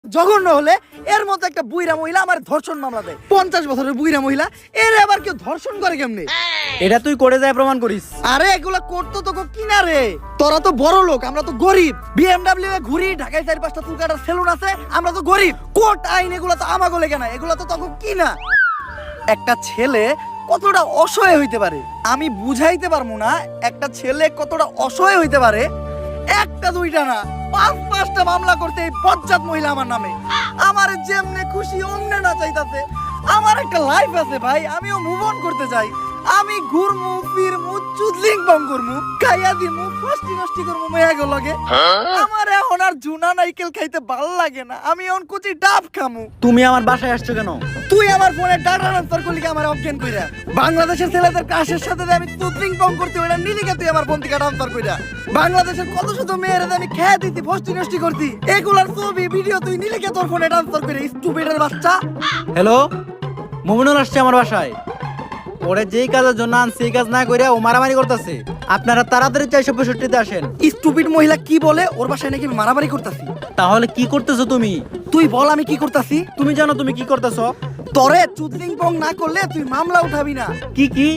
জঘন্য হলে এর মতো একটা বুইরা মহিলা আমার ধর্ষণ মামলা দেয়। 50 বছরের বুইরা মহিলা এর আবার কেউ ধর্ষণ করে কেমনে? এটা তুই করে যায় প্রমাণ করিস। আরে এগুলা করতো তো কিনা রে, তোরা তো বড় লোক, আমরা তো গরিব। বিএমডব্লিউ এ ঘুরি, ঢাকায় 4-5টা চুল কাটার সেলুন আছে, আমরা তো গরিব। কোর্ট আইন এগুলা তো আমাগো লেগে না, এগুলা তো তখন কিনা। একটা ছেলে কতটা অসহায় হইতে পারে আমি বুঝাইতে পারবো না। একটা ছেলে কতটা অসহায় হইতে পারে, একটা দুইটা না 5-5টা মামলা করতে এই বজ্জাত মহিলা আমার নামে। আমার যেমনে খুশি অমনে না চাইতাছে। আমার একটা লাইফ আছে ভাই, আমিও মুভ অন করতে চাই। আমি ঘুরমু ফিরমু চুদলিং বং করমু, খাইয়া দিমু ফষ্টি নষ্টি করমু মেয়াগো লগে। আমার এখন আর জুনা নাইকেল খাইতে ভাল লাগে না, আমি এখন কুচি ডাব খামু। তুমি আমার বাসায় আসছো কেন? তুই আমার ফোনে ডাটা ট্রান্সফার করলি কি আমার অজ্ঞান কইরা? বাংলাদেশের ছেলেদের ক্রাশের সাথে যে আমি চুদলিং বং করতে ওটা নিলি কে তুই আমার ফোন থেকে ট্রান্সফার কইরা? বাংলাদেশের কত শত মেয়েরা যে আমি খেয়ে দিতি ফষ্টি নষ্টি করতি, এগুলার ছবি ভিডিও তুই নিলি কে তোর ফোনে ট্রান্সফার করে? স্টুপিডের বাচ্চা। হ্যালো, মুমিনুল আসছে আমার বাসায়। ওরে যেই কাজের জন্য আনছি সেই কাজ না করে ও মারামারি করতেছে। আপনারা তাড়াতাড়ি 465-তে আসেন। স্টুপিড মহিলা কি বলে? ওর বাসায় নাকি আমি মারামারি করতাছি। তাহলে কি করতেছো তুমি? তুই বল আমি কি করতাছি? তুমি জানো তুমি কি করতেছো? তরে চুদলিং বং না করলে তুই মামলা উঠাবি না। কি কি?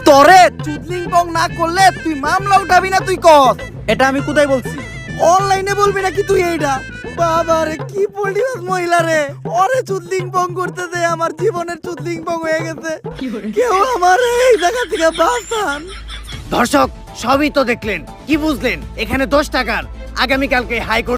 তরে চুদলিং বং না করলে তুই মামলা উঠাবি না, তুই কর। এটা আমি কোথায় বলছি? অনলাইনে বলবি নাকি তুই এইটা? বাবা রে কি পল্টিবাস মহিলা রে, ওরে চুদলিং বং করতে দে, আমার জীবনের চুদলিং বং হয়ে গেছে। কেউ আমার এই জায়গা থেকে বাঁচান। দর্শক সবই তো দেখলেন, কি বুঝলেন? এখানে 10 টাকার আগামীকালকে হাইকোর্ট